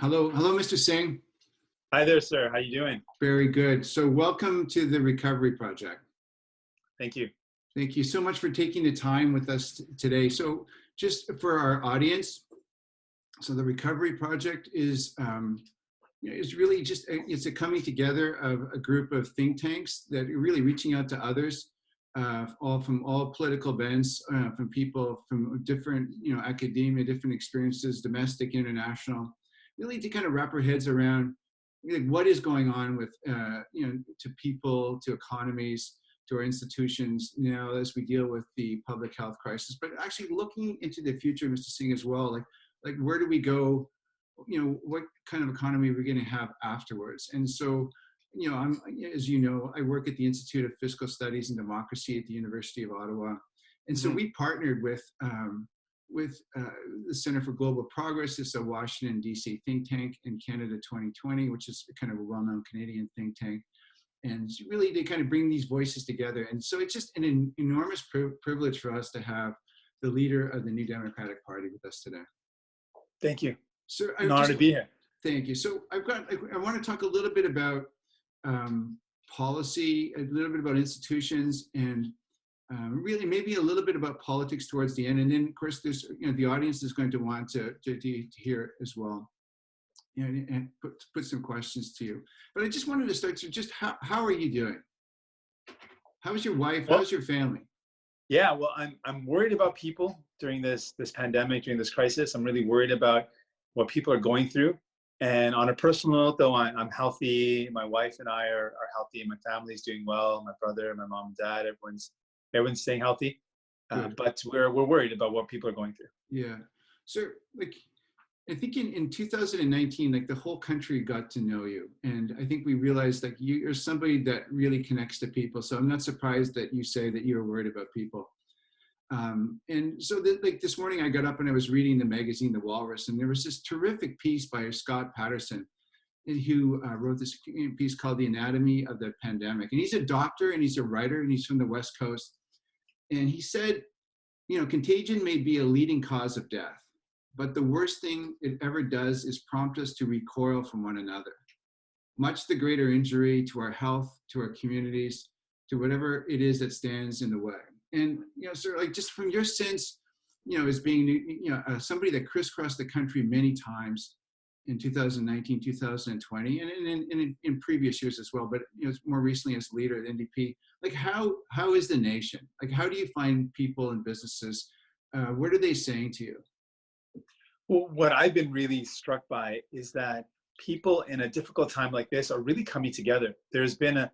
Hello, Mr. Singh. Hi there, sir. How you doing? Very good. So welcome to the Recovery Project. Thank you. Thank you so much for taking the time with us today. So just for our audience, so the Recovery Project is really just, it's a coming together of a group of think tanks that are really reaching out to others, all from all political bents, from people from different, academia, different experiences, domestic, international, really to kind of wrap our heads around like what is going on with, to people, to economies, to our institutions now as we deal with the public health crisis, but actually looking into the future, Mr. Singh, as well, like where do we go? What kind of economy we're going to have afterwards. And so, as you know, I work at the Institute of Fiscal Studies and Democracy at the University of Ottawa. And so we partnered with the Center for Global Progress. It's a Washington, D.C. think tank, in Canada 2020, which is kind of a well-known Canadian think tank. And really, they kind of bring these voices together. And so it's just an enormous privilege for us to have the leader of the New Democratic Party with us today. Thank you. So an honor to be here. Thank you. So I want to talk a little bit about policy, a little bit about institutions, and really maybe a little bit about politics towards the end. And then, of course, there's the audience is going to want to hear as well, and put some questions to you. But I just wanted to start. So just how are you doing? How's your wife? How's your family? Yeah, well, I'm worried about people during this pandemic, during this crisis. I'm really worried about what people are going through. And on a personal note, though, I'm healthy. My wife and I are healthy. My family's doing well. My brother, my mom, and dad, everyone's staying healthy. But we're worried about what people are going through. Yeah. So, I think in 2019, the whole country got to know you. And I think we realized you're somebody that really connects to people. So I'm not surprised that you say that you're worried about people. And so this morning I got up and I was reading the magazine, The Walrus, and there was this terrific piece by Scott Patterson, who wrote this piece called The Anatomy of the Pandemic. And he's a doctor and he's a writer and he's from the West Coast. And he said, contagion may be a leading cause of death, but the worst thing it ever does is prompt us to recoil from one another. Much the greater injury to our health, to our communities, to whatever it is that stands in the way. And, sir, just from your sense, as being, somebody that crisscrossed the country many times in 2019, 2020, and in previous years as well, but, more recently as leader at NDP, how is the nation? How do you find people and businesses? What are they saying to you? Well, what I've been really struck by is that people in a difficult time like this are really coming together. There's been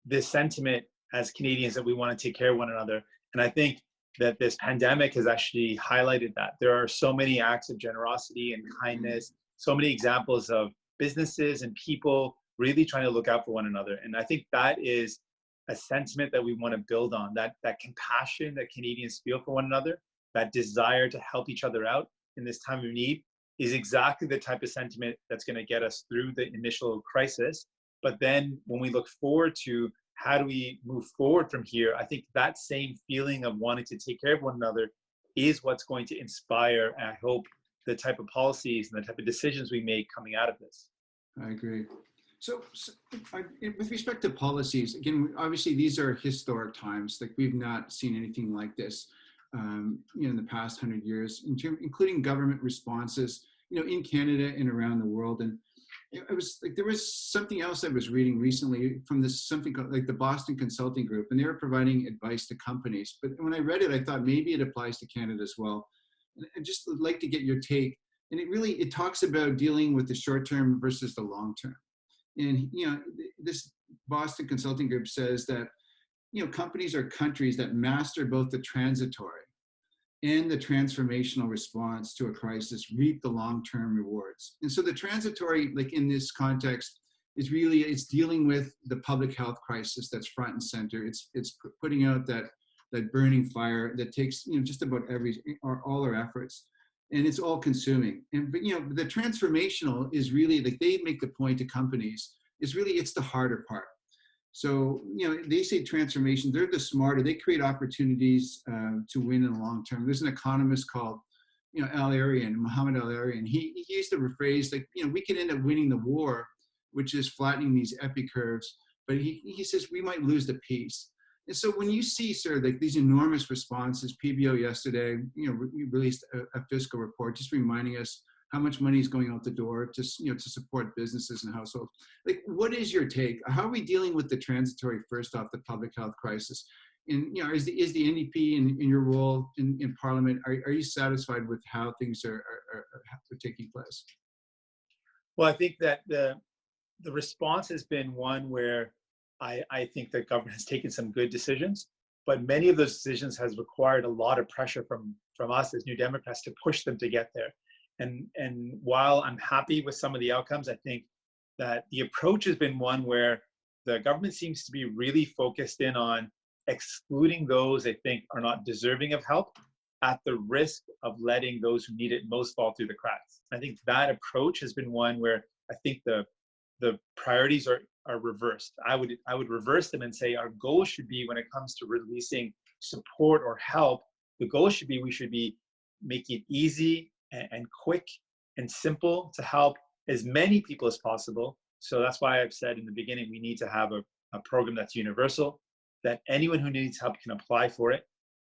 this sentiment as Canadians that we want to take care of one another. And I think that this pandemic has actually highlighted that. There are so many acts of generosity and kindness, so many examples of businesses and people really trying to look out for one another. And I think that is a sentiment that we want to build on, that compassion that Canadians feel for one another, that desire to help each other out in this time of need is exactly the type of sentiment that's going to get us through the initial crisis. But then when we look forward to how do we move forward from here, I think that same feeling of wanting to take care of one another is what's going to inspire, I hope, the type of policies and the type of decisions we make coming out of this. I agree. So with respect to policies, again, obviously these are historic times. We've not seen anything like this, in the past 100 years, including government responses, in Canada and around the world. And there was something else I was reading recently from something called the Boston Consulting Group, and they were providing advice to companies. But when I read it, I thought maybe it applies to Canada as well. And I just would like to get your take. And it talks about dealing with the short term versus the long term. And, this Boston Consulting Group says that, companies are countries that master both the transitory and the transformational response to a crisis reap the long-term rewards. And so the transitory, in this context, is really, it's dealing with the public health crisis that's front and center. It's putting out that burning fire that takes, just about all our efforts, and it's all consuming. But the transformational is really, they make the point to companies, it's the harder part. So, they say transformation, they're the smarter, they create opportunities to win in the long term. There's an economist called Muhammad Al-Arian, he used to rephrase like, we could end up winning the war, which is flattening these epi curves, but he says we might lose the peace. And so when you see sort of like these enormous responses, PBO yesterday, we released a fiscal report just reminding us how much money is going out the door to support businesses and households. Like, what is your take? How are we dealing with the transitory, first off, the public health crisis? And is the NDP in your role in Parliament, are you satisfied with how things are taking place? Well, I think that the response has been one where I think the government has taken some good decisions, but many of those decisions has required a lot of pressure from us as New Democrats to push them to get there. And while I'm happy with some of the outcomes, I think that the approach has been one where the government seems to be really focused in on excluding those they think are not deserving of help at the risk of letting those who need it most fall through the cracks. I think that approach has been one where I think the priorities are reversed. I would reverse them and say our goal should be, when it comes to releasing support or help, the goal should be we should be making it easy and quick and simple to help as many people as possible. So that's why I've said in the beginning we need to have a program that's universal, that anyone who needs help can apply for it,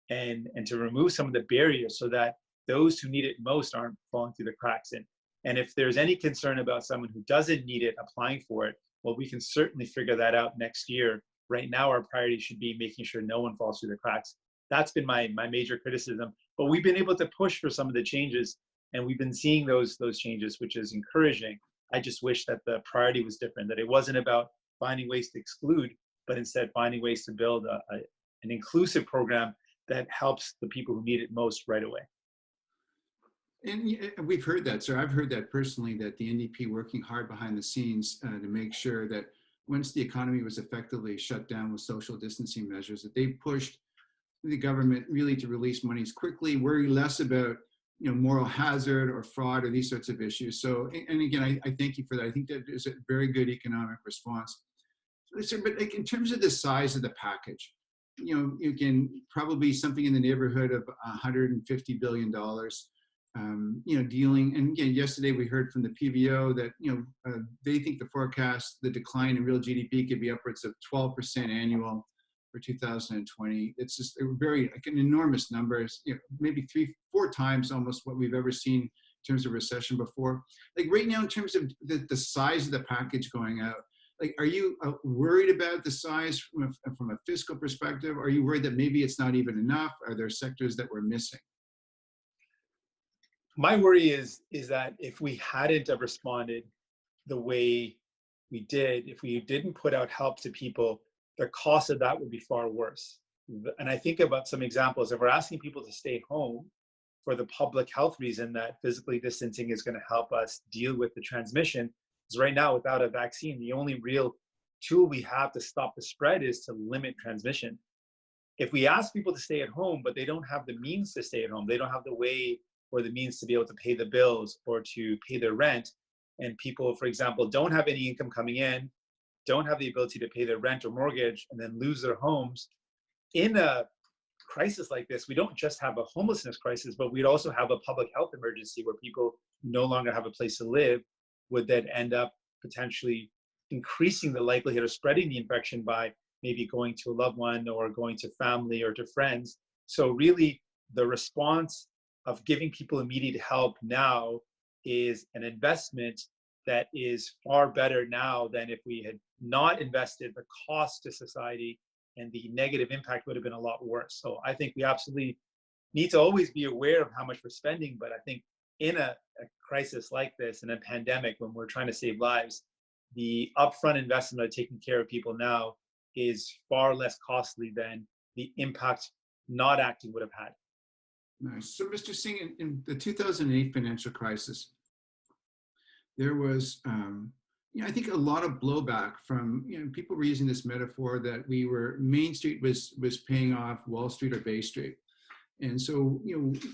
and to remove some of the barriers so that those who need it most aren't falling through the cracks. And if there's any concern about someone who doesn't need it applying for it, well, we can certainly figure that out next year. Right now, our priority should be making sure no one falls through the cracks. That's been my major criticism. But we've been able to push for some of the changes, and we've been seeing those changes, which is encouraging. I just wish that the priority was different, that it wasn't about finding ways to exclude, but instead finding ways to build an inclusive program that helps the people who need it most right away. And we've heard that, sir. I've heard that personally, that the NDP working hard behind the scenes to make sure that once the economy was effectively shut down with social distancing measures, that they pushed the government really to release monies quickly, worry less about moral hazard or fraud or these sorts of issues. So, and again, I thank you for that. I think that is a very good economic response. So, but like in terms of the size of the package, again, probably something in the neighborhood of $150 billion. Dealing, and again, yesterday we heard from the PBO that, they think the forecast, the decline in real GDP could be upwards of 12% annual for 2020. It's just an enormous number, maybe 3-4 times almost what we've ever seen in terms of recession before. Like right now, in terms of the size of the package going out, like, are you worried about the size from a fiscal perspective? Are you worried that maybe it's not even enough? Are there sectors that we're missing? My worry is that if we hadn't have responded the way we did, if we didn't put out help to people, the cost of that would be far worse. And I think about some examples. If we're asking people to stay home for the public health reason that physically distancing is going to help us deal with the transmission, because right now, without a vaccine, the only real tool we have to stop the spread is to limit transmission. If we ask people to stay at home, but they don't have the means to stay at home, they don't have the way or the means to be able to pay the bills or to pay their rent, and people, for example, don't have any income coming in, don't have the ability to pay their rent or mortgage, and then lose their homes. In a crisis like this, we don't just have a homelessness crisis, but we'd also have a public health emergency where people no longer have a place to live, would then end up potentially increasing the likelihood of spreading the infection by maybe going to a loved one or going to family or to friends. So really, the response of giving people immediate help now is an investment that is far better now than if we had not invested. The cost to society and the negative impact would have been a lot worse. So I think we absolutely need to always be aware of how much we're spending, but I think in a crisis like this, in a pandemic, when we're trying to save lives, the upfront investment of taking care of people now is far less costly than the impact not acting would have had. Nice. So, Mr. Singh, in the 2008 financial crisis, there was, I think, a lot of blowback from, people were using this metaphor that Main Street was paying off Wall Street or Bay Street. And so,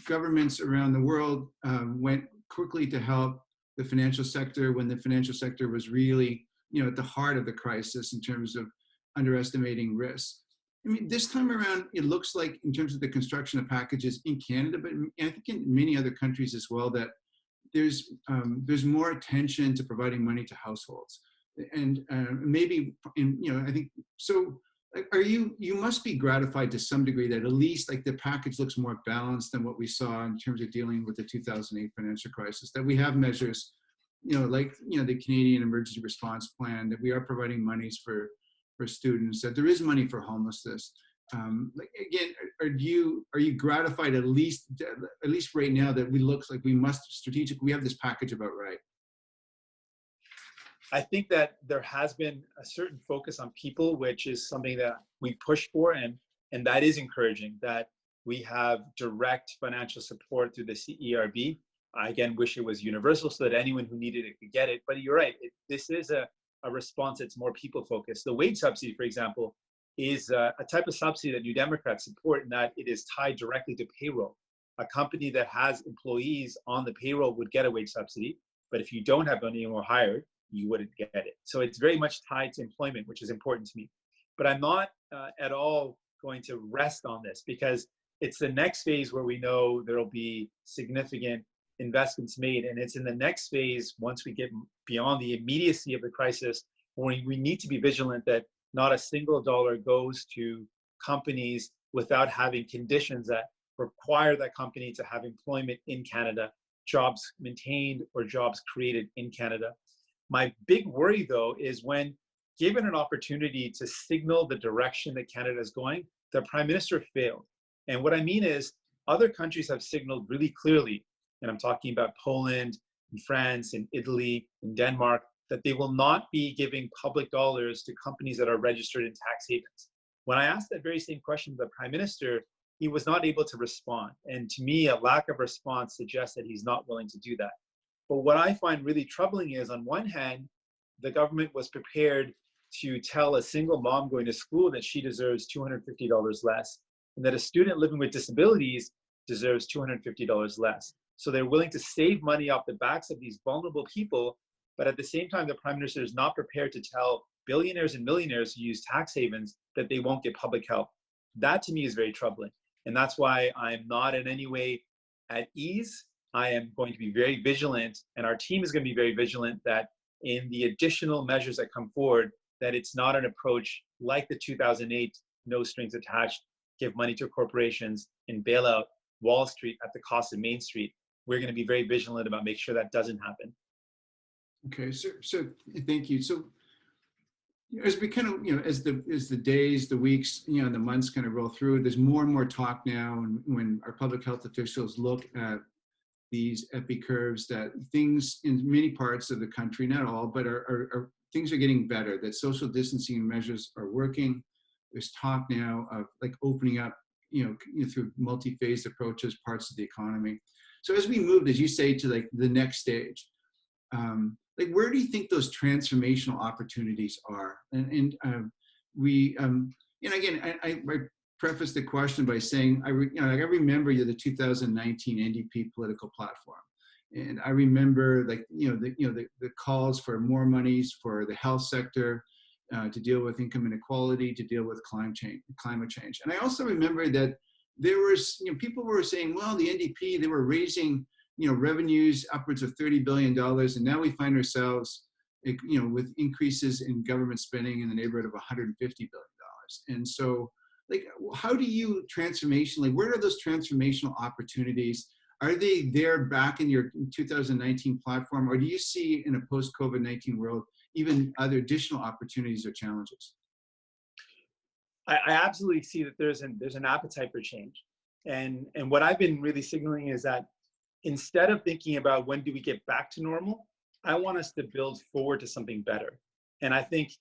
governments around the world went quickly to help the financial sector when the financial sector was really, at the heart of the crisis in terms of underestimating risks. I mean, this time around, it looks like in terms of the construction of packages in Canada, but I think in many other countries as well, that there's more attention to providing money to households, and maybe I think so. Are you must be gratified to some degree that at least like the package looks more balanced than what we saw in terms of dealing with the 2008 financial crisis, that we have measures, like the Canadian Emergency Response Plan, that we are providing monies for students, that there is money for homelessness. Like again, are you gratified at least right now that we looks like we must we have this package about right? I think that there has been a certain focus on people, which is something that we push for, and that is encouraging, that we have direct financial support through the CERB. I again wish it was universal so that anyone who needed it could get it, but you're right, this is a response that's more people focused. The wage subsidy, for example, is a type of subsidy that New Democrats support in that it is tied directly to payroll. A company that has employees on the payroll would get a wage subsidy, but if you don't have anyone hired, you wouldn't get it. So it's very much tied to employment, which is important to me. But I'm not at all going to rest on this, because it's the next phase where we know there will be significant investments made. And it's in the next phase, once we get beyond the immediacy of the crisis, when we need to be vigilant that not a single dollar goes to companies without having conditions that require that company to have employment in Canada, jobs maintained or jobs created in Canada. My big worry, though, is when given an opportunity to signal the direction that Canada is going, the Prime Minister failed. And what I mean is other countries have signaled really clearly, and I'm talking about Poland and France and Italy and Denmark, that they will not be giving public dollars to companies that are registered in tax havens. When I asked that very same question to the Prime Minister, he was not able to respond. And to me, a lack of response suggests that he's not willing to do that. But what I find really troubling is, on one hand, the government was prepared to tell a single mom going to school that she deserves $250 less, and that a student living with disabilities deserves $250 less. So they're willing to save money off the backs of these vulnerable people, but at the same time, the Prime Minister is not prepared to tell billionaires and millionaires who use tax havens that they won't get public help. That to me is very troubling. And that's why I'm not in any way at ease. I am going to be very vigilant, and our team is going to be very vigilant that in the additional measures that come forward, that it's not an approach like the 2008 no strings attached, give money to corporations and bail out Wall Street at the cost of Main Street. We're going to be very vigilant about making sure that doesn't happen. Okay, so thank you. So as we kind of, as the days, the weeks, the months kind of roll through, there's more and more talk now, and when our public health officials look at these epi curves, that things in many parts of the country, not all, but things are getting better, that social distancing measures are working. There's talk now of like opening up, through multi-phased approaches, parts of the economy. So as we move, as you say, to like the next stage, like where do you think those transformational opportunities are? And again, I preface the question by saying, I remember the 2019 NDP political platform, and I remember the calls for more monies for the health sector, to deal with income inequality, to deal with climate change. And I also remember that there was, people were saying, well, the NDP, they were raising, revenues upwards of $30 billion, and now we find ourselves, with increases in government spending in the neighborhood of $150 billion. And so, like, how do you transformationally, where are those transformational opportunities? Are they there back in your 2019 platform, or do you see in a post-COVID-19 world even other additional opportunities or challenges? I absolutely see that there's an appetite for change. And what I've been really signaling is that instead of thinking about when do we get back to normal, I want us to build forward to something better. And I think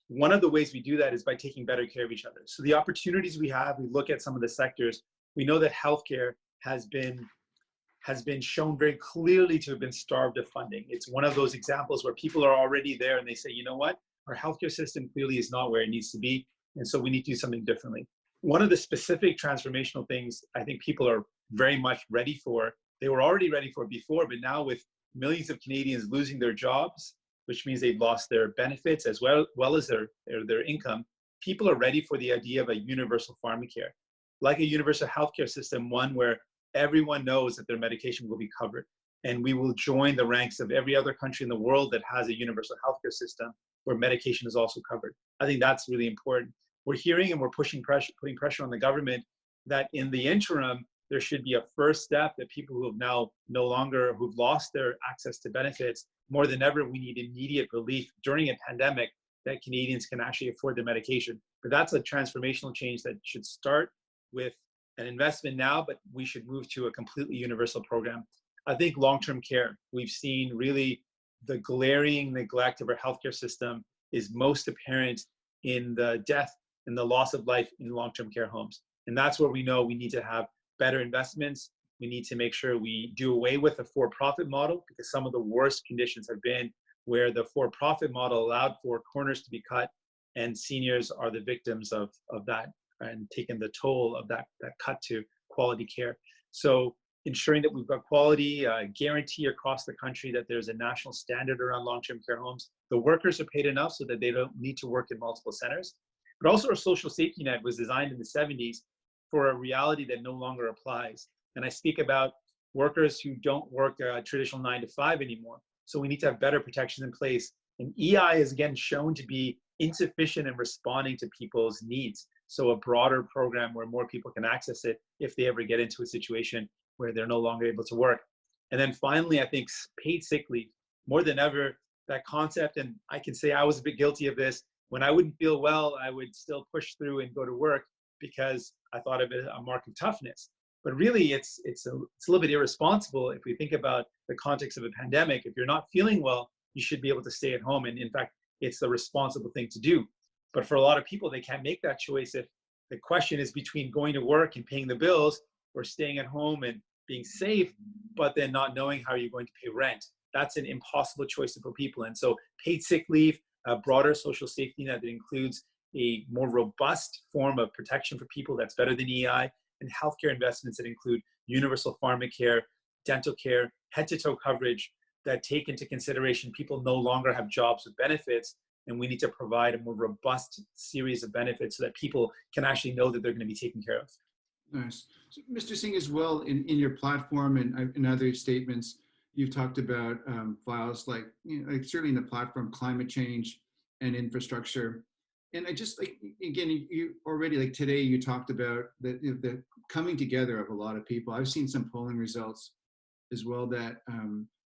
one of the ways we do that is by taking better care of each other. So the opportunities we have, we look at some of the sectors, we know that healthcare has been shown very clearly to have been starved of funding. It's one of those examples where people are already there and they say, you know what, our healthcare system clearly is not where it needs to be, and so we need to do something differently. One of the specific transformational things I think people are very much ready for, they were already ready for before, but now with millions of Canadians losing their jobs, which means they've lost their benefits as well as their income, people are ready for the idea of a universal pharmacare, like a universal healthcare system, one where everyone knows that their medication will be covered. And we will join the ranks of every other country in the world that has a universal healthcare system where medication is also covered. I think that's really important. We're hearing and we're putting pressure on the government that in the interim, there should be a first step that people who have now who've lost their access to benefits, more than ever, we need immediate relief during a pandemic that Canadians can actually afford their medication. But that's a transformational change that should start with an investment now, but we should move to a completely universal program. I think long-term care, we've seen really the glaring neglect of our healthcare system is most apparent in the death and the loss of life in long-term care homes. And that's where we know we need to have better investments. We need to make sure we do away with the for-profit model, because some of the worst conditions have been where the for-profit model allowed for corners to be cut, and seniors are the victims of that and taking the toll of that cut to quality care. So ensuring that we've got quality, guarantee across the country that there's a national standard around long-term care homes. The workers are paid enough so that they don't need to work in multiple centers. But also our social safety net was designed in the 70s for a reality that no longer applies. And I speak about workers who don't work a traditional 9 to 5 anymore. So we need to have better protections in place. And EI is again shown to be insufficient in responding to people's needs. So a broader program where more people can access it if they ever get into a situation where they're no longer able to work. And then finally, I think paid sick leave, more than ever, that concept, and I can say I was a bit guilty of this. When I wouldn't feel well, I would still push through and go to work because I thought of it a mark of toughness. But really, it's a little bit irresponsible if we think about the context of a pandemic. If you're not feeling well, you should be able to stay at home. And in fact, it's the responsible thing to do. But for a lot of people, they can't make that choice if the question is between going to work and paying the bills or staying at home and being safe, but then not knowing how you're going to pay rent. That's an impossible choice for people. And so paid sick leave, a broader social safety net that includes a more robust form of protection for people that's better than EI, and healthcare investments that include universal pharmacare, dental care, head-to-toe coverage that take into consideration people no longer have jobs with benefits, and we need to provide a more robust series of benefits so that people can actually know that they're going to be taken care of. Nice. So, Mr. Singh, as well, in your platform and in other statements, you've talked about files like, like certainly in the platform, climate change and infrastructure. And I just again, you already, like today, you talked about the coming together of a lot of people. I've seen some polling results as well that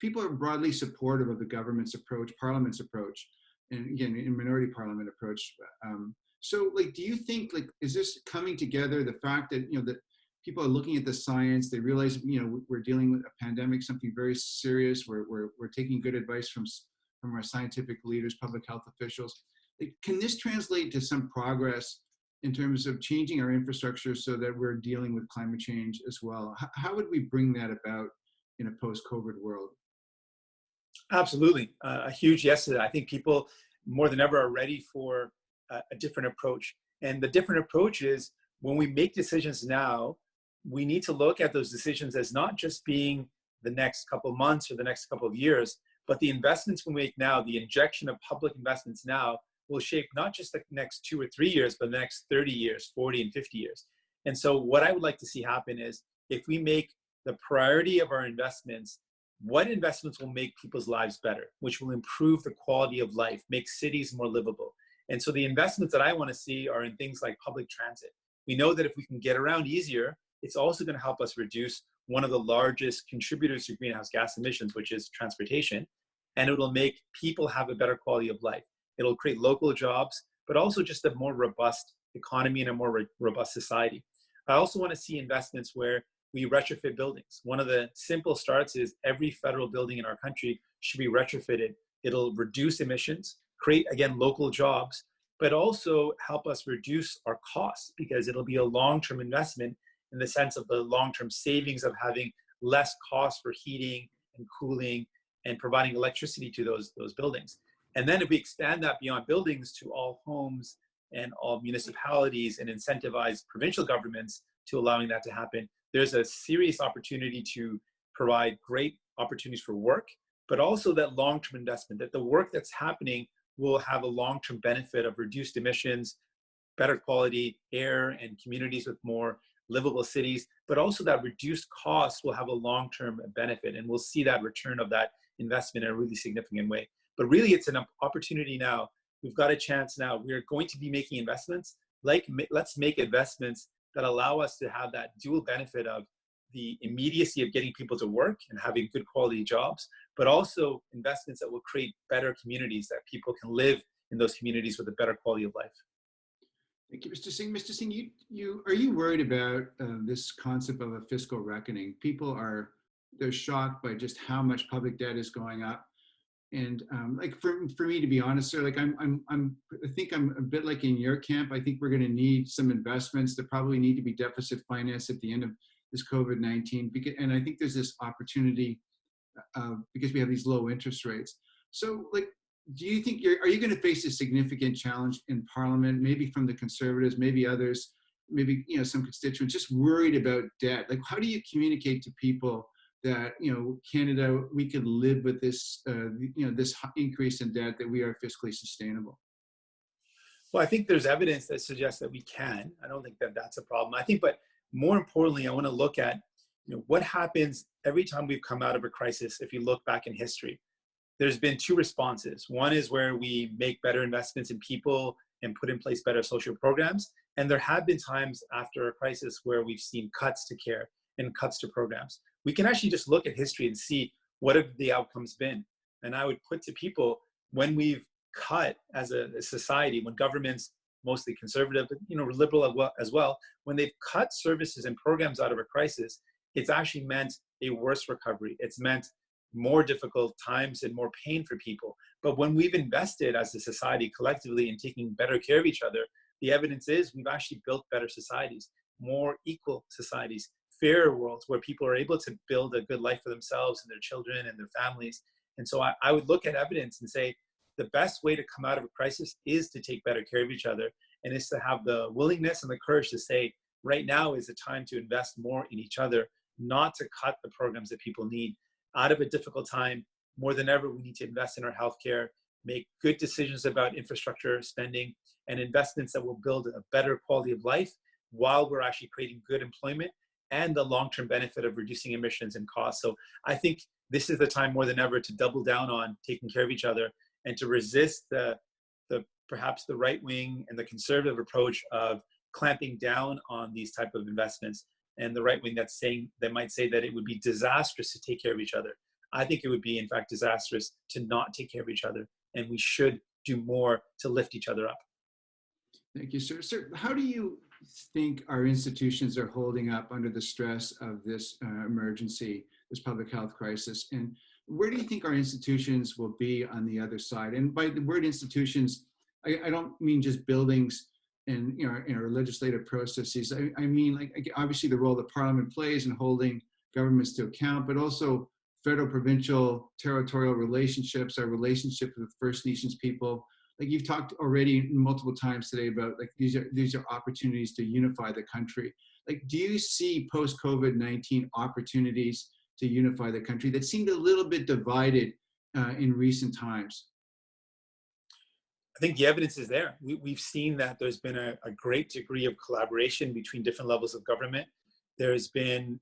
people are broadly supportive of the government's approach, Parliament's approach, and again, in minority parliament approach. So, do you think, is this coming together, the fact that, that people are looking at the science, they realize, we're dealing with a pandemic, something very serious, we're taking good advice from our scientific leaders, public health officials. Can this translate to some progress in terms of changing our infrastructure so that we're dealing with climate change as well? How would we bring that about in a post-COVID world? Absolutely. A huge yes to that. I think people more than ever are ready for a different approach. And the different approach is when we make decisions now, we need to look at those decisions as not just being the next couple of months or the next couple of years, but the investments we make now, the injection of public investments now will shape not just the next 2 or 3 years, but the next 30 years, 40 and 50 years. And so what I would like to see happen is if we make the priority of our investments, what investments will make people's lives better, which will improve the quality of life, make cities more livable. And so the investments that I want to see are in things like public transit. We know that if we can get around easier, it's also going to help us reduce one of the largest contributors to greenhouse gas emissions, which is transportation. And it will make people have a better quality of life. It'll create local jobs, but also just a more robust economy and a more robust society. I also want to see investments where we retrofit buildings. One of the simple starts is every federal building in our country should be retrofitted. It'll reduce emissions, create, again, local jobs, but also help us reduce our costs because it'll be a long-term investment in the sense of the long-term savings of having less cost for heating and cooling and providing electricity to those buildings. And then if we expand that beyond buildings to all homes and all municipalities and incentivize provincial governments to allowing that to happen, there's a serious opportunity to provide great opportunities for work, but also that long-term investment, that the work that's happening will have a long-term benefit of reduced emissions, better quality air and communities with more livable cities, but also that reduced costs will have a long-term benefit, and we'll see that return of that investment in a really significant way. But really, it's an opportunity now. We've got a chance now. We're going to be making investments. Let's make investments that allow us to have that dual benefit of the immediacy of getting people to work and having good quality jobs, but also investments that will create better communities that people can live in those communities with a better quality of life. Thank you, Mr. Singh. Mr. Singh, are you worried about this concept of a fiscal reckoning? People they're shocked by just how much public debt is going up. And like for me, to be honest, sir, like I think I'm a bit like in your camp. I think we're going to need some investments that probably need to be deficit financed at the end of this COVID-19. And I think there's this opportunity because we have these low interest rates. So like, do you think are you going to face a significant challenge in Parliament, maybe from the Conservatives, maybe others, maybe, some constituents just worried about debt? Like, how do you communicate to people that, Canada, we could live with this, this increase in debt, that we are fiscally sustainable? Well, I think there's evidence that suggests that we can. I don't think that that's a problem. I think, but more importantly, I want to look at, what happens every time we've come out of a crisis. If you look back in history, there's been two responses. One is where we make better investments in people and put in place better social programs. And there have been times after a crisis where we've seen cuts to care and cuts to programs. We can actually just look at history and see what have the outcomes been. And I would put to people, when we've cut as a society, when governments, mostly conservative, but liberal as well, when they've cut services and programs out of a crisis, it's actually meant a worse recovery. It's meant more difficult times and more pain for people. But when we've invested as a society collectively in taking better care of each other, the evidence is we've actually built better societies, more equal societies, fairer worlds where people are able to build a good life for themselves and their children and their families. And so I would look at evidence and say, the best way to come out of a crisis is to take better care of each other, and is to have the willingness and the courage to say, right now is the time to invest more in each other, not to cut the programs that people need. Out of a difficult time, more than ever, we need to invest in our healthcare, make good decisions about infrastructure spending, and investments that will build a better quality of life while we're actually creating good employment and the long-term benefit of reducing emissions and costs. So I think this is the time more than ever to double down on taking care of each other and to resist the perhaps the right wing and the conservative approach of clamping down on these type of investments, and the right wing that might say that it would be disastrous to take care of each other. I think it would be, in fact, disastrous to not take care of each other, and we should do more to lift each other up. Thank you, sir. Sir, how do you think our institutions are holding up under the stress of this emergency, this public health crisis? And where do you think our institutions will be on the other side? And by the word institutions, I don't mean just buildings and in our legislative processes. I mean, like, obviously the role that Parliament plays in holding governments to account, but also federal, provincial, territorial relationships, our relationship with First Nations people. Like, you've talked already multiple times today about, like, these are opportunities to unify the country. Like, do you see post-COVID-19 opportunities to unify the country that seemed a little bit divided in recent times? I think the evidence is there. We've seen that there's been a great degree of collaboration between different levels of government. There's been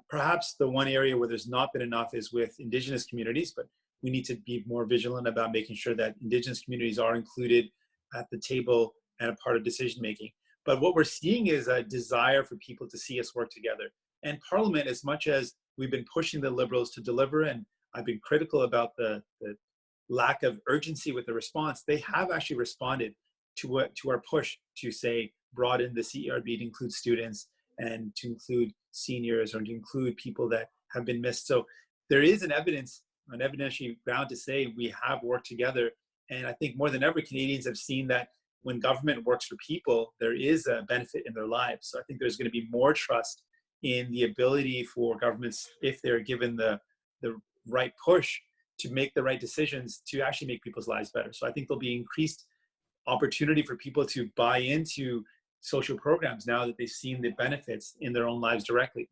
perhaps the one area where there's not been enough is with Indigenous communities, but we need to be more vigilant about making sure that Indigenous communities are included at the table and a part of decision making. But what we're seeing is a desire for people to see us work together. And Parliament, as much as we've been pushing the Liberals to deliver, and I've been critical about the lack of urgency with the response, they have actually responded to our push to say broaden the CERB to include students and to include seniors, or to include people that have been missed. So there is an evidentiary ground to say we have worked together. And I think more than ever, Canadians have seen that when government works for people, there is a benefit in their lives. So I think there's going to be more trust in the ability for governments, if they're given the right push, to make the right decisions to actually make people's lives better. So I think there'll be increased opportunity for people to buy into social programs now that they've seen the benefits in their own lives directly.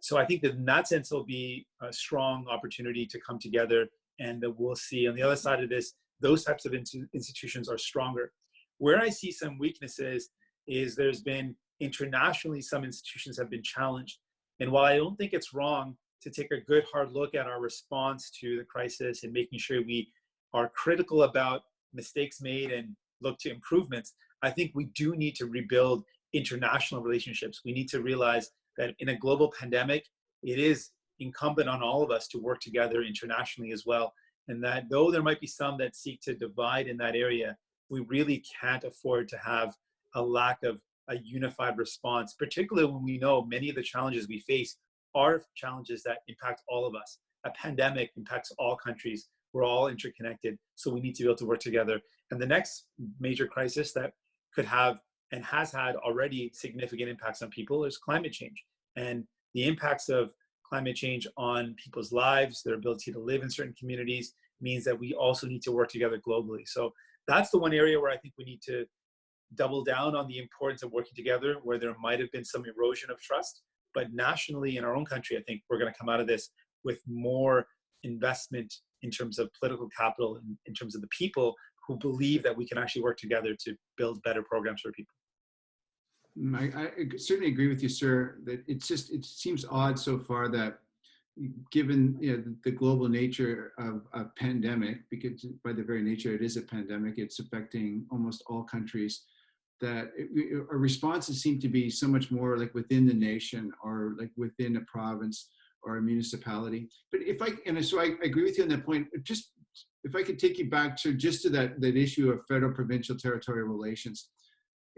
So I think that in that sense, there'll be a strong opportunity to come together, and that we'll see on the other side of this, those types of institutions are stronger. Where I see some weaknesses is there's been internationally, some institutions have been challenged. And while I don't think it's wrong to take a good hard look at our response to the crisis and making sure we are critical about mistakes made and look to improvements, I think we do need to rebuild international relationships. We need to realize that in a global pandemic, it is incumbent on all of us to work together internationally as well. And that though there might be some that seek to divide in that area, we really can't afford to have a lack of a unified response, particularly when we know many of the challenges we face are challenges that impact all of us. A pandemic impacts all countries. We're all interconnected. So we need to be able to work together. And the next major crisis that could have and has had already significant impacts on people is climate change. And the impacts of climate change on people's lives, their ability to live in certain communities, means that we also need to work together globally. So that's the one area where I think we need to double down on the importance of working together, where there might have been some erosion of trust. But nationally, in our own country, I think we're going to come out of this with more investment in terms of political capital, in terms of the people who believe that we can actually work together to build better programs for people. I certainly agree with you, sir, that it seems odd so far that given the global nature of a pandemic, because by the very nature it is a pandemic, it's affecting almost all countries, that our responses seem to be so much more like within the nation or like within a province or a municipality. But so I agree with you on that point. Just if I could take you back to that issue of federal, provincial, territorial relations.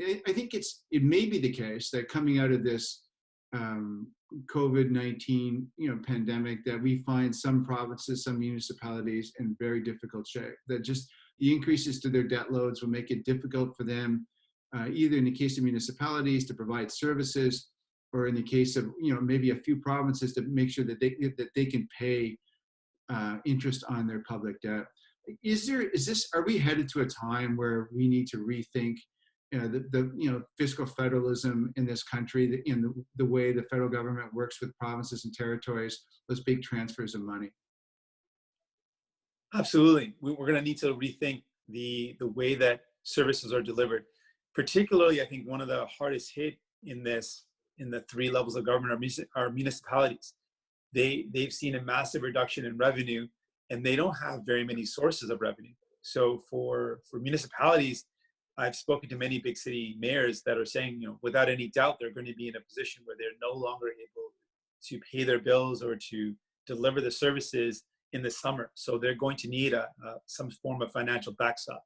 I think it may be the case that coming out of this COVID-19 pandemic, that we find some provinces, some municipalities in very difficult shape. That just the increases to their debt loads will make it difficult for them, either in the case of municipalities to provide services, or in the case of maybe a few provinces to make sure that they can pay interest on their public debt. Are we headed to a time where we need to rethink the fiscal federalism in this country, the way the federal government works with provinces and territories, those big transfers of money? Absolutely. We're going to need to rethink the way that services are delivered. Particularly, I think one of the hardest hit in the three levels of government are municipalities. They've seen a massive reduction in revenue, and they don't have very many sources of revenue. So for municipalities, I've spoken to many big city mayors that are saying, without any doubt, they're going to be in a position where they're no longer able to pay their bills or to deliver the services in the summer. So they're going to need some form of financial backstop.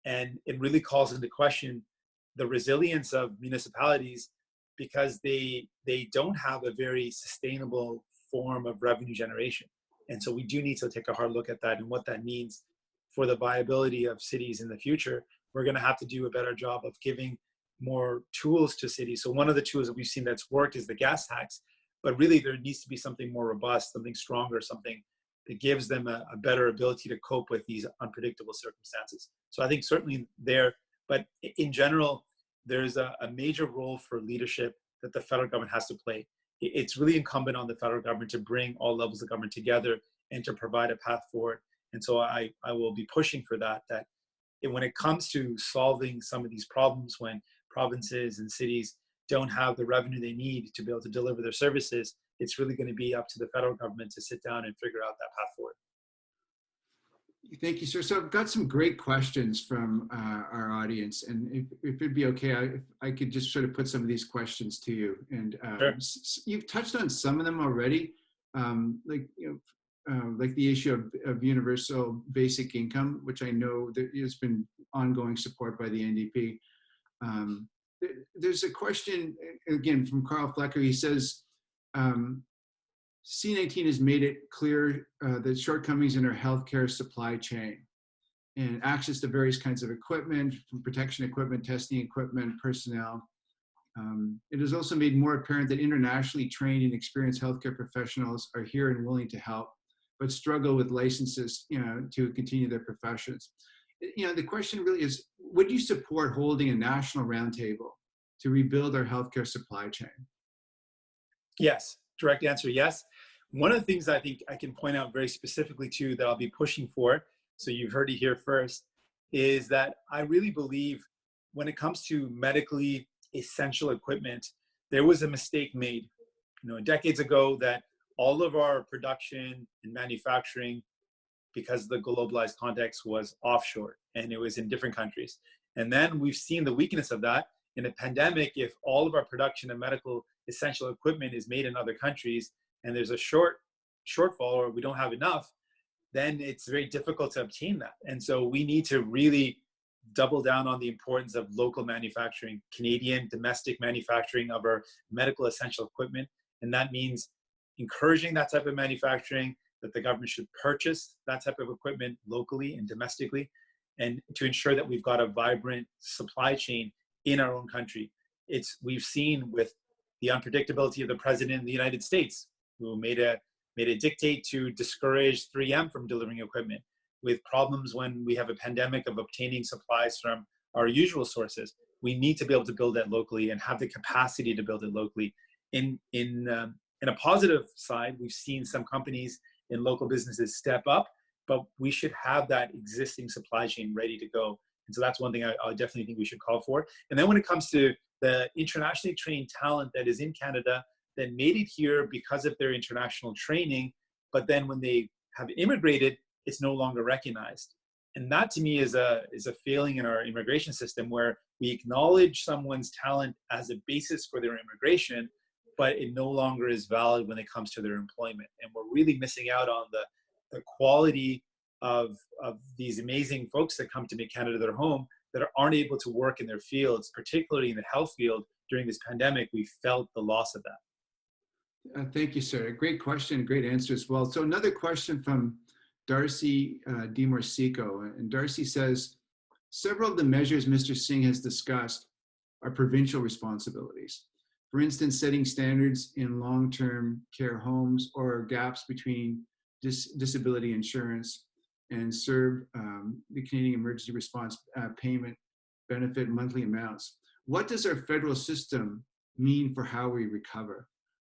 And it really calls into question the resilience of municipalities, because they don't have a very sustainable form of revenue generation. And so we do need to take a hard look at that and what that means for the viability of cities in the future. We're going to have to do a better job of giving more tools to cities. So one of the tools that we've seen that's worked is the gas tax, but really there needs to be something more robust, something stronger, something that gives them a better ability to cope with these unpredictable circumstances. So I think certainly there, but in general, there's a major role for leadership that the federal government has to play. It's really incumbent on the federal government to bring all levels of government together and to provide a path forward. And so I will be pushing for that when it comes to solving some of these problems, when provinces and cities don't have the revenue they need to be able to deliver their services, it's really going to be up to the federal government to sit down and figure out that path forward. Thank you, sir. So I've got some great questions from our audience, and if it'd be okay, I could just sort of put some of these questions to you. And Sure. You've touched on some of them already, like the issue of universal basic income, which I know there has been ongoing support by the NDP. There's a question again from Carl Flecker. He says, C-19 has made it clear the shortcomings in our healthcare supply chain and access to various kinds of equipment, from protection equipment, testing equipment, personnel. It has also made more apparent that internationally trained and experienced healthcare professionals are here and willing to help, but struggle with licenses, to continue their professions. The question really is, would you support holding a national roundtable to rebuild our healthcare supply chain? Yes, direct answer, yes. One of the things I think I can point out very specifically too that I'll be pushing for, so you've heard it here first, is that I really believe when it comes to medically essential equipment, there was a mistake made, decades ago, that all of our production and manufacturing, because of the globalized context, was offshore and it was in different countries. And then we've seen the weakness of that in a pandemic. If all of our production of medical essential equipment is made in other countries and there's a shortfall or we don't have enough, then it's very difficult to obtain that. And so we need to really double down on the importance of local manufacturing, Canadian domestic manufacturing of our medical essential equipment. And that means encouraging that type of manufacturing, that the government should purchase that type of equipment locally and domestically, and to ensure that we've got a vibrant supply chain in our own country. We've seen with the unpredictability of the president in the United States, who made a dictate to discourage 3M from delivering equipment, with problems when we have a pandemic of obtaining supplies from our usual sources. We need to be able to build that locally and have the capacity to build it locally. In a positive side, we've seen some companies and local businesses step up, but we should have that existing supply chain ready to go. And so that's one thing I definitely think we should call for. And then when it comes to the internationally trained talent that is in Canada, that made it here because of their international training, but then when they have immigrated, it's no longer recognized. And that to me is a failing in our immigration system, where we acknowledge someone's talent as a basis for their immigration, but it no longer is valid when it comes to their employment. And we're really missing out on the quality of these amazing folks that come to make Canada their home, that aren't able to work in their fields, particularly in the health field. During this pandemic, we felt the loss of that. Thank you, sir. Great question, great answer as well. So another question from Darcy DiMorsico. And Darcy says, several of the measures Mr. Singh has discussed are provincial responsibilities. For instance, setting standards in long-term care homes, or gaps between disability insurance and the Canadian Emergency Response Payment Benefit monthly amounts. What does our federal system mean for how we recover?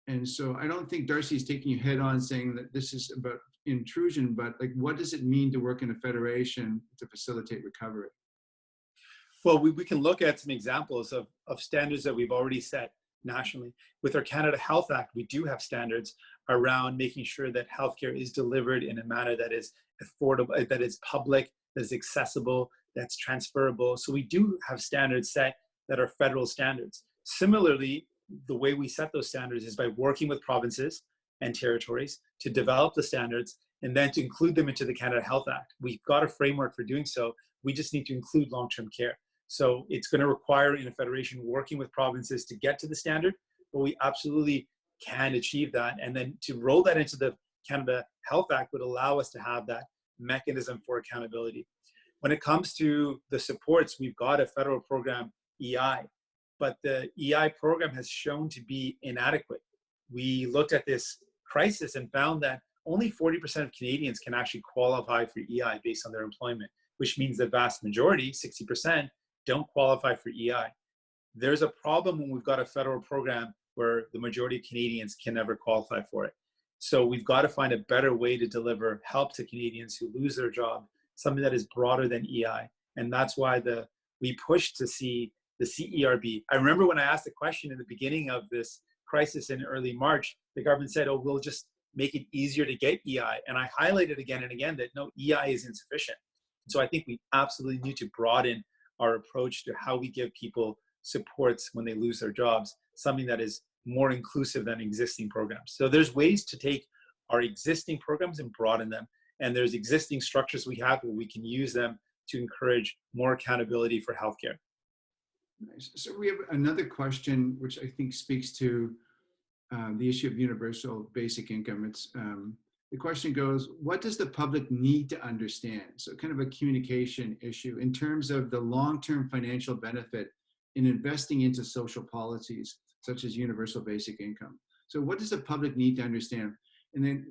And so I don't think Darcy is taking you head on saying that this is about intrusion, but like, what does it mean to work in a federation to facilitate recovery? Well, we can look at some examples of standards that we've already set nationally. With our Canada Health Act, we do have standards around making sure that healthcare is delivered in a manner that is affordable, that is public, that is accessible, that's transferable. So we do have standards set that are federal standards. Similarly, the way we set those standards is by working with provinces and territories to develop the standards and then to include them into the Canada Health Act. We've got a framework for doing so. We just need to include long-term care. So it's going to require, in a federation, working with provinces to get to the standard, but we absolutely can achieve that. And then to roll that into the Canada Health Act would allow us to have that mechanism for accountability. When it comes to the supports, we've got a federal program, EI, but the EI program has shown to be inadequate. We looked at this crisis and found that only 40% of Canadians can actually qualify for EI based on their employment, which means the vast majority, 60%, don't qualify for EI. There's a problem when we've got a federal program where the majority of Canadians can never qualify for it. So we've got to find a better way to deliver help to Canadians who lose their job, something that is broader than EI. And that's why we push to see the CERB. I remember when I asked the question in the beginning of this crisis in early March, the government said, oh, we'll just make it easier to get EI. And I highlighted again and again that no, EI is insufficient. So I think we absolutely need to broaden our approach to how we give people supports when they lose their jobs, something that is more inclusive than existing programs. So there's ways to take our existing programs and broaden them. And there's existing structures we have where we can use them to encourage more accountability for healthcare. Nice. So we have another question, which I think speaks to the issue of universal basic income. It's the question goes, what does the public need to understand? So kind of a communication issue in terms of the long-term financial benefit in investing into social policies, such as universal basic income. So what does the public need to understand? And then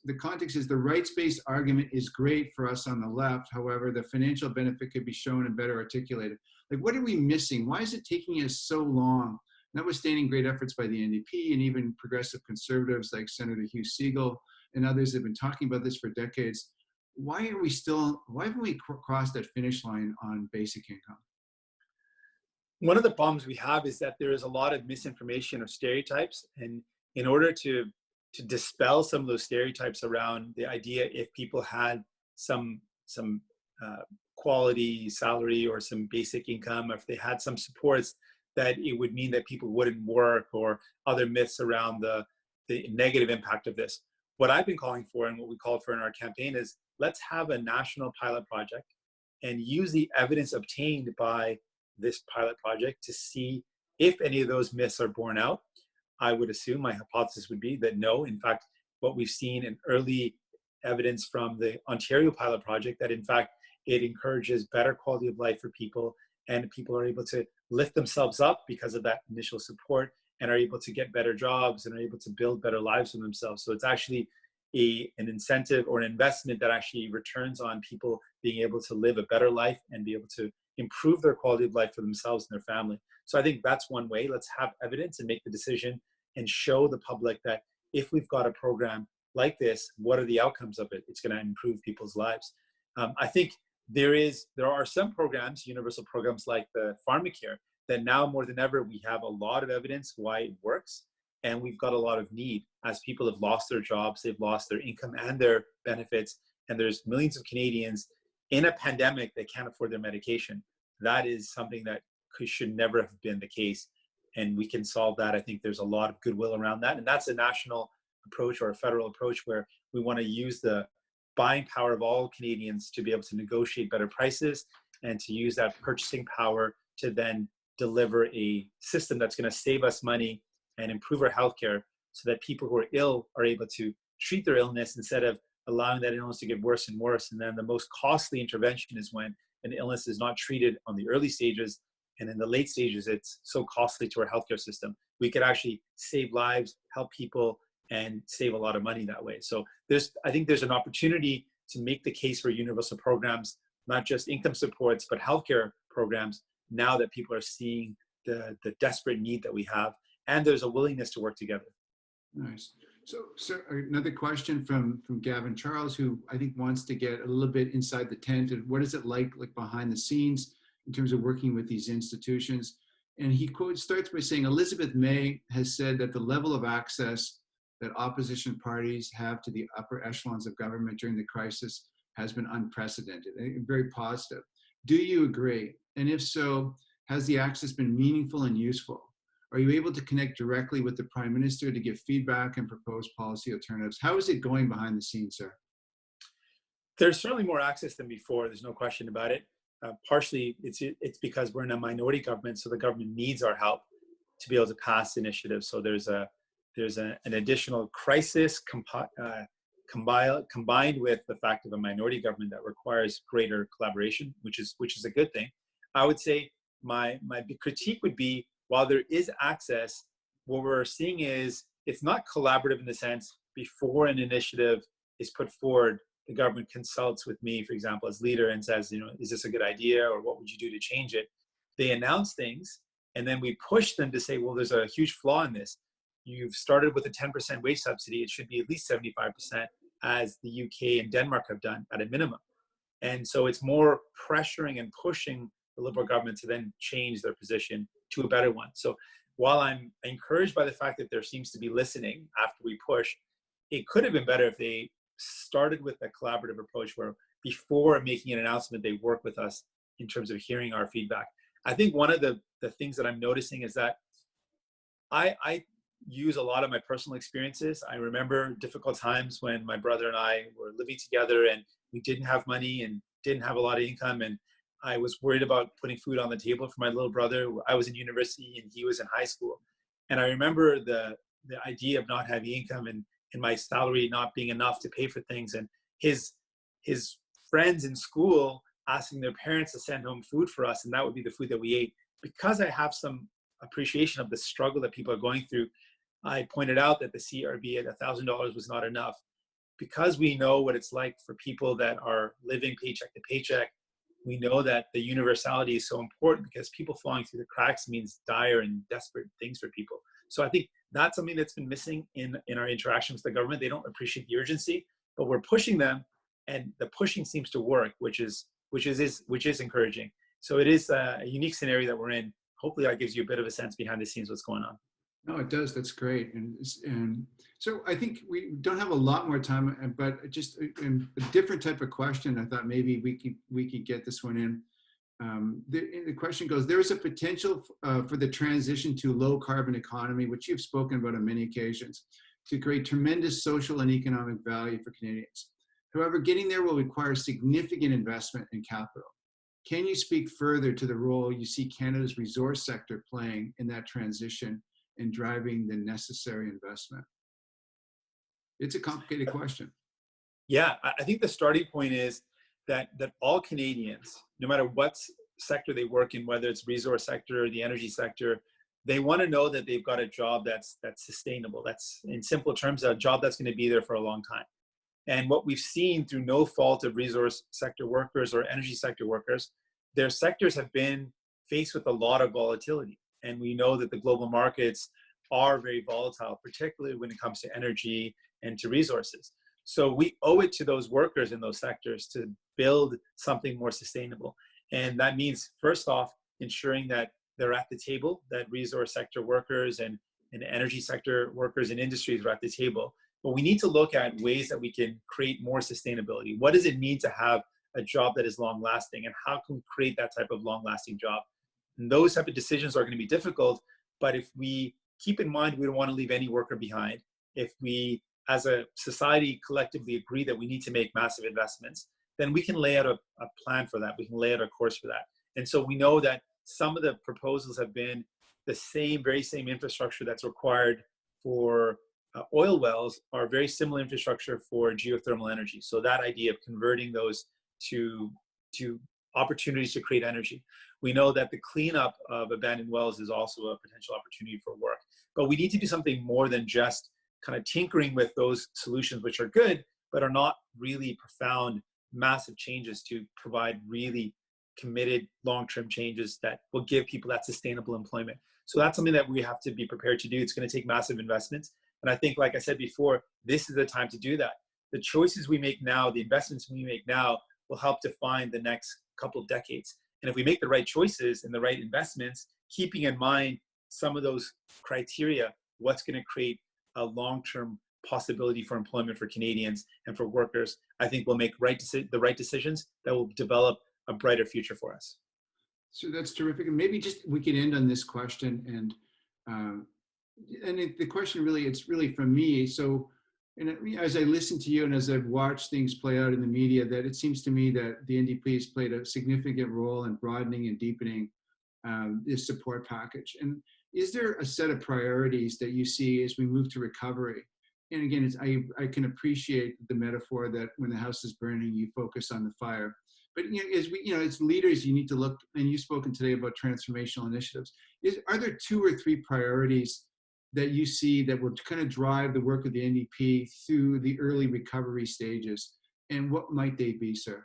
the context is the rights-based argument is great for us on the left. However, the financial benefit could be shown and better articulated. Like, what are we missing? Why is it taking us so long? Notwithstanding great efforts by the NDP and even progressive conservatives like Senator Hugh Segal and others have been talking about this for decades. Why haven't we crossed that finish line on basic income? One of the problems we have is that there is a lot of misinformation or stereotypes, and in order to dispel some of those stereotypes around the idea, if people had some quality salary or some basic income, or if they had some supports, that it would mean that people wouldn't work, or other myths around the negative impact of this. What I've been calling for, and what we called for in our campaign, is let's have a national pilot project and use the evidence obtained by this pilot project to see if any of those myths are borne out. I would assume, my hypothesis would be that no. In fact, what we've seen in early evidence from the Ontario pilot project, that in fact it encourages better quality of life for people, and people are able to lift themselves up because of that initial support, and are able to get better jobs, and are able to build better lives for themselves. So it's actually an incentive or an investment that actually returns on people being able to live a better life and be able to improve their quality of life for themselves and their family. So I think that's one way. Let's have evidence and make the decision and show the public that if we've got a program like this, what are the outcomes of it? It's going to improve people's lives. I think there are some programs, universal programs like the pharmacare, that now more than ever, we have a lot of evidence why it works. And we've got a lot of need as people have lost their jobs, they've lost their income and their benefits. And there's millions of Canadians in a pandemic that can't afford their medication. That is something that should never have been the case. And we can solve that. I think there's a lot of goodwill around that. And that's a national approach or a federal approach, where we want to use the buying power of all Canadians to be able to negotiate better prices, and to use that purchasing power to then deliver a system that's going to save us money and improve our healthcare, so that people who are ill are able to treat their illness instead of allowing that illness to get worse and worse. And then the most costly intervention is when an illness is not treated on the early stages, and in the late stages, it's so costly to our healthcare system. We could actually save lives, help people, and save a lot of money that way. So I think there's an opportunity to make the case for universal programs, not just income supports, but healthcare programs, now that people are seeing the desperate need that we have, and there's a willingness to work together. Nice. So another question from Gavin Charles, who I think wants to get a little bit inside the tent, and what is it like behind the scenes in terms of working with these institutions? And he starts by saying, Elizabeth May has said that the level of access that opposition parties have to the upper echelons of government during the crisis has been unprecedented and very positive. Do you agree? And if so, has the access been meaningful and useful? Are you able to connect directly with the Prime Minister to give feedback and propose policy alternatives? How is it going behind the scenes, sir? There's certainly more access than before. There's no question about it. Partially, it's because we're in a minority government, so the government needs our help to be able to pass initiatives. So there's an additional crisis combined with the fact of a minority government that requires greater collaboration, which is a good thing. I would say my big critique would be, while there is access, what we're seeing is it's not collaborative in the sense, before an initiative is put forward, the government consults with me, for example, as leader, and says, is this a good idea, or what would you do to change it? They announce things, and then we push them to say, well, there's a huge flaw in this. You've started with a 10% wage subsidy. It should be at least 75%, as the UK and Denmark have done at a minimum. And so it's more pressuring and pushing the Liberal government to then change their position to a better one. So while I'm encouraged by the fact that there seems to be listening after we push, it could have been better if they started with a collaborative approach, where before making an announcement, they work with us in terms of hearing our feedback. I think one of the things that I'm noticing is that I use a lot of my personal experiences. I remember difficult times when my brother and I were living together, and we didn't have money and didn't have a lot of income, and I was worried about putting food on the table for my little brother. I was in university and he was in high school. And I remember the idea of not having income, and my salary not being enough to pay for things, and his friends in school asking their parents to send home food for us, and that would be the food that we ate. Because I have some appreciation of the struggle that people are going through, I pointed out that the CRB at $1,000 was not enough. Because we know what it's like for people that are living paycheck to paycheck, we know that the universality is so important, because people falling through the cracks means dire and desperate things for people. So I think that's something that's been missing in our interactions with the government. They don't appreciate the urgency, but we're pushing them, and the pushing seems to work, which is encouraging. So it is a unique scenario that we're in. hopefully that gives you a bit of a sense behind the scenes what's going on. No, it does. That's great. And so I think we don't have a lot more time, but just a different type of question. I thought maybe we could get this one in. The question goes, there is a potential for the transition to low carbon economy, which you've spoken about on many occasions, to create tremendous social and economic value for Canadians. However, getting there will require significant investment in capital. Can you speak further to the role you see Canada's resource sector playing in that transition and driving the necessary investment? It's a complicated question. Yeah, I think the starting point is that all Canadians, no matter what sector they work in, whether it's resource sector or the energy sector, they want to know that they've got a job that's sustainable. That's, in simple terms, a job that's going to be there for a long time. And what we've seen through no fault of resource sector workers or energy sector workers, their sectors have been faced with a lot of volatility. And we know that the global markets are very volatile, particularly when it comes to energy and to resources. So we owe it to those workers in those sectors to build something more sustainable. And that means, first off, ensuring that they're at the table, that resource sector workers and energy sector workers and industries are at the table. But we need to look at ways that we can create more sustainability. What does it mean to have a job that is long lasting, and how can we create that type of long lasting job? And those type of decisions are going to be difficult, but if we keep in mind we don't want to leave any worker behind, if we as a society collectively agree that we need to make massive investments, then we can lay out a plan for that. We can lay out a course for that. And so we know that some of the proposals have been the very same infrastructure that's required for oil wells are very similar infrastructure for geothermal energy. So that idea of converting those to opportunities to create energy. We know that the cleanup of abandoned wells is also a potential opportunity for work. But we need to do something more than just kind of tinkering with those solutions, which are good, but are not really profound, massive changes to provide really committed long-term changes that will give people that sustainable employment. So that's something that we have to be prepared to do. It's going to take massive investments. And I think, like I said before, this is the time to do that. The choices we make now, the investments we make now will help define the next couple of decades. And if we make the right choices and the right investments, keeping in mind some of those criteria, what's going to create a long-term possibility for employment for Canadians and for workers, I think we'll make the right decisions that will develop a brighter future for us. So that's terrific. And maybe just we can end on this question. And the question really, it's really from me. So, and as I listen to you and as I've watched things play out in the media, that it seems to me that the NDP has played a significant role in broadening and deepening this support package. And is there a set of priorities that you see as we move to recovery? And again, I can appreciate the metaphor that when the house is burning, you focus on the fire. But as leaders, you need to look, and you've spoken today about transformational initiatives. Are there 2 or 3 priorities that you see that will kind of drive the work of the NDP through the early recovery stages? And what might they be, sir?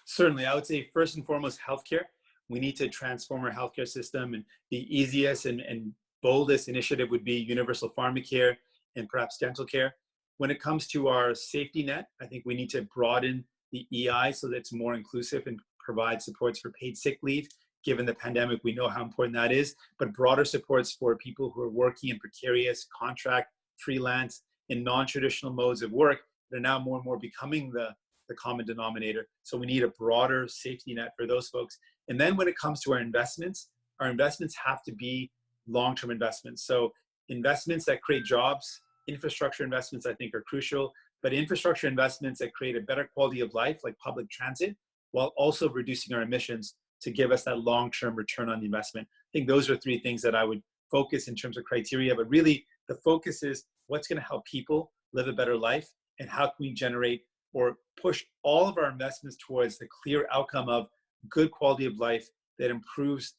Certainly, I would say first and foremost, healthcare. We need to transform our healthcare system, and the easiest and boldest initiative would be universal pharmacare and perhaps dental care. When it comes to our safety net, I think we need to broaden the EI so that it's more inclusive and provide supports for paid sick leave. Given the pandemic, we know how important that is, but broader supports for people who are working in precarious, contract, freelance, in non-traditional modes of work that are now more and more becoming the common denominator. So we need a broader safety net for those folks. And then when it comes to our investments have to be long-term investments. So investments that create jobs, infrastructure investments I think are crucial, but infrastructure investments that create a better quality of life, like public transit, while also reducing our emissions to give us that long-term return on the investment. I think those are 3 things that I would focus in terms of criteria, but really the focus is what's going to help people live a better life, and how can we generate or push all of our investments towards the clear outcome of good quality of life that improves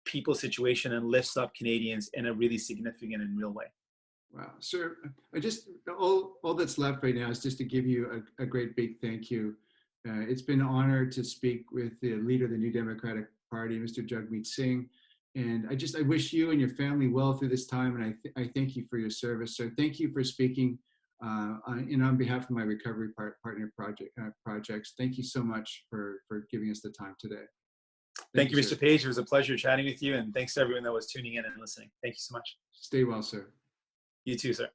people's situation and lifts up Canadians in a really significant and real way. Wow, sir, all that's left right now is just to give you a great big thank you. It's been an honor to speak with the leader of the New Democratic Party, Mr. Jagmeet Singh. And I wish you and your family well through this time. And I thank you for your service. So thank you for speaking on behalf of my Recovery Partner projects. Thank you so much for giving us the time today. Thank you, sir. Mr. Page. It was a pleasure chatting with you, and thanks to everyone that was tuning in and listening. Thank you so much. Stay well, sir. You too, sir.